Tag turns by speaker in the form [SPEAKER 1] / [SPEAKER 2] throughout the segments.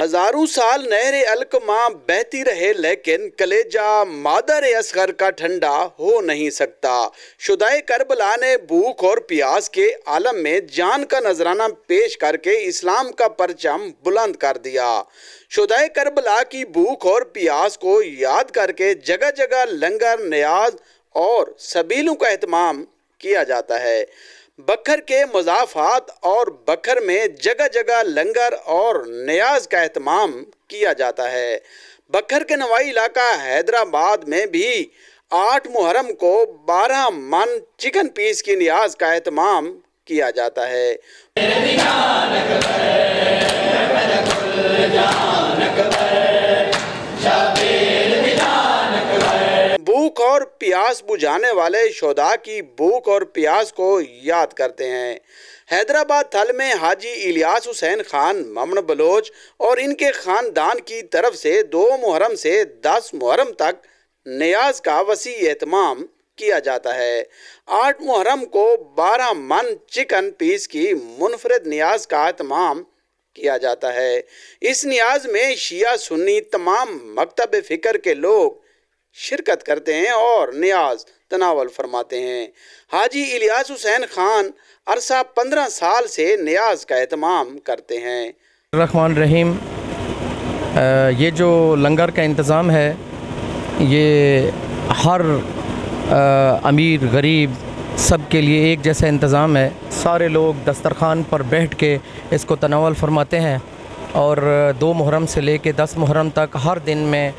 [SPEAKER 1] हजारों साल नहरे अलकमा बहती रहे, लेकिन कलेजा मादर असगर का ठंडा हो नहीं सकता। शुदाए करबला ने भूख और प्यास के आलम में जान का नजराना पेश करके इस्लाम का परचम बुलंद कर दिया। शुदाए करबला की भूख और प्यास को याद करके जगह जगह लंगर, नियाज और सबीलों का एहतमाम किया जाता है। बखर के मुज़ाफ़ात और बखर में जगह जगह लंगर और नियाज का एहतमाम किया जाता है। बखर के नवाई इलाका हैदराबाद में भी 8 मुहर्रम को 12 मन चिकन पीस की नियाज का एहतमाम किया जाता है। भूख और प्यास बुझाने वाले शोधा की भूख और प्यास को याद करते हैं। हैदराबाद थल में हाजी इलियास हुसैन खान ममन बलोच और इनके खानदान की तरफ से 2 मुहर्रम से 10 मुहर्रम तक नियाज का वसी एहतमाम किया जाता है। 8 मुहर्रम को 12 मन चिकन पीस की मुनफरद नियाज का एहतमाम किया जाता है। इस नियाज में शिया सुन्नी तमाम मकतब फ़िक्र के लोग शिरकत करते हैं और नियाज तनावल फरमाते हैं। हाजी इलियास हुसैन खान अरसा 15 साल से नियाज का एहतमाम करते हैं।
[SPEAKER 2] रहमान रहीम, ये जो लंगर का इंतज़ाम है ये हर अमीर गरीब सब के लिए एक जैसा इंतज़ाम है। सारे लोग दस्तरखान पर बैठ के इसको तनावल फरमाते हैं और 2 मुहर्रम से लेके 10 मुहर्रम तक हर दिन में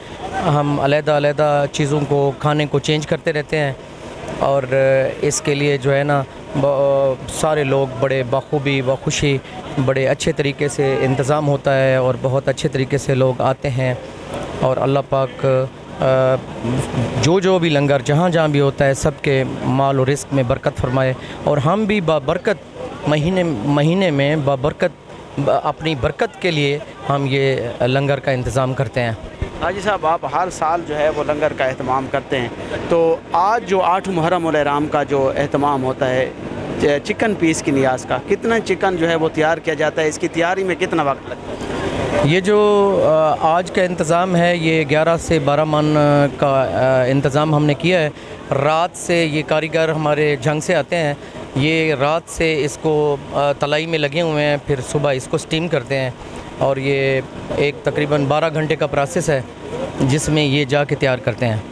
[SPEAKER 2] हम अलग-अलग चीज़ों को खाने को चेंज करते रहते हैं और इसके लिए जो है ना सारे लोग बड़े बखूबी बखुशी बड़े अच्छे तरीके से इंतज़ाम होता है और बहुत अच्छे तरीके से लोग आते हैं और अल्लाह पाक जो भी लंगर जहाँ भी होता है सबके माल और रिस्क में बरकत फरमाए और हम भी बाबरकत महीने में बाबरकत अपनी बरकत के लिए हम ये लंगर का इंतज़ाम करते हैं।
[SPEAKER 3] हाजी साहब, आप हर साल जो है वो लंगर का एहतमाम करते हैं, तो आज जो 8 मुहर्रम उल इहराम का जो एहतमाम होता है चिकन पीस की नियाज का, कितना चिकन जो है वो तैयार किया जाता है, इसकी तैयारी में कितना वक्त लगता है?
[SPEAKER 2] ये जो आज का इंतज़ाम है ये 11 से 12 मन का इंतज़ाम हमने किया है। रात से ये कारीगर हमारे जंग से आते हैं, ये रात से इसको तलाई में लगे हुए हैं, फिर सुबह इसको स्टीम करते हैं और ये एक तकरीबन 12 घंटे का प्रोसेस है जिसमें ये जाके तैयार करते हैं।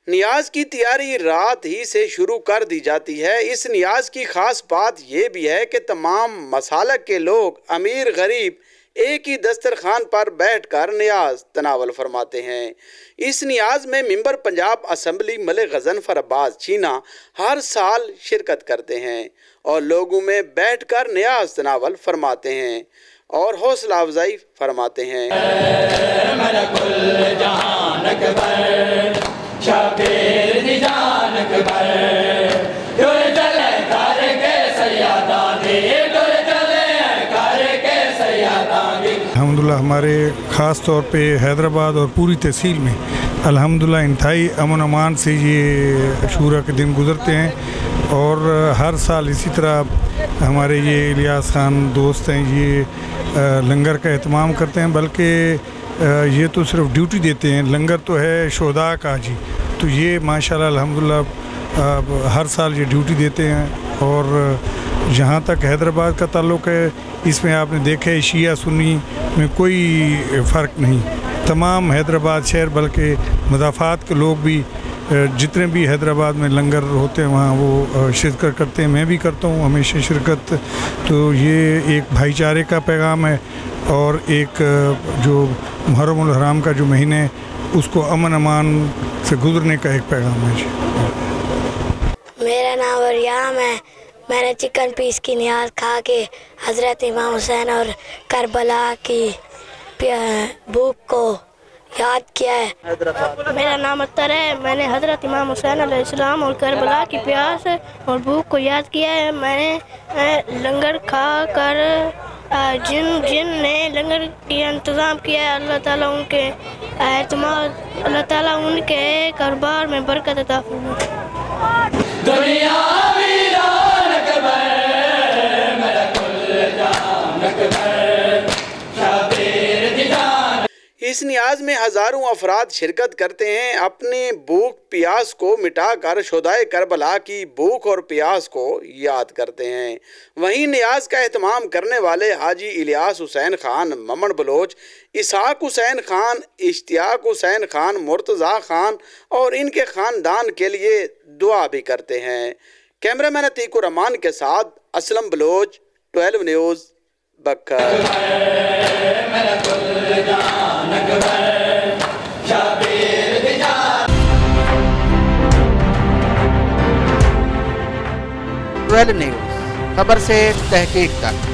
[SPEAKER 1] नियाज की तैयारी रात ही से शुरू कर दी जाती है। इस नियाज की खास बात यह भी है कि तमाम मसालक के लोग अमीर गरीब एक ही दस्तरखान पर बैठकर नियाज तनावल फरमाते हैं। इस नियाज में मिंबर पंजाब असम्बली मलिक गजनफर अब्बास चीना हर साल शिरकत करते हैं और लोगों में बैठकर नियाज तनावल फरमाते हैं और हौसला अफजाई फरमाते हैं।
[SPEAKER 4] अल्हम्दुलिल्लाह हमारे ख़ास तौर पे हैदराबाद और पूरी तहसील में अल्हम्दुलिल्लाह इंतहाई अमन अमान से ये अशूरा के दिन गुज़रते हैं और हर साल इसी तरह हमारे ये इलियास खान दोस्त हैं ये लंगर का एहतमाम करते हैं। बल्कि ये तो सिर्फ ड्यूटी देते हैं, लंगर तो है शोधा का जी, तो ये माशाल्लाह अल्हम्दुलिल्लाह हर साल ये ड्यूटी देते हैं। और जहाँ तक हैदराबाद का ताल्लुक़ है इसमें आपने देखा है शिया सुन्नी में कोई फ़र्क नहीं, तमाम हैदराबाद शहर बल्कि मुज़ाफ़ात के लोग भी जितने भी हैदराबाद में लंगर होते हैं वहाँ वो शिरकत करते हैं। मैं भी करता हूँ हमेशा शिरकत। तो ये एक भाईचारे का पैगाम है और एक जो मुहर्रम उल हराम का जो महीने उसको अमन अमान से गुजरने का एक पैगाम है।
[SPEAKER 5] मेरा नाम रियाम है। मैंने चिकन पीस की नियाज खा के हज़रत इमाम हुसैन और करबला की भूख को याद किया है।
[SPEAKER 6] मेरा नाम अख्तर है। मैंने हज़रत इमाम हुसैन अलैहिस्सलाम और करबला की प्यास और भूख को याद किया है। मैंने लंगर खा कर जिनने लंगर की इंतज़ाम किया है, अल्लाह ताला उनके एतमाद, अल्लाह ताला उनके कारोबार में बरकत अता फरमाए।
[SPEAKER 1] इस नियाज में हजारों अफराद शिरकत करते हैं, अपनी भूख प्यास को मिटाकर शुदाए करबला की भूख और प्यास को याद करते हैं। वहीं नियाज का एहतमाम करने वाले हाजी इलियास हुसैन खान, ममन बलोच, इसहाक हुसैन खान, इश्तियाक हुसैन खान, मुर्तज़ा खान और इनके ख़ानदान के लिए दुआ भी करते हैं। कैमरामैन अतीकुर रहमान के साथ असलम बलोच, 12 न्यूज़, बकर।
[SPEAKER 7] न्यूज़, खबर से तहकीक तक।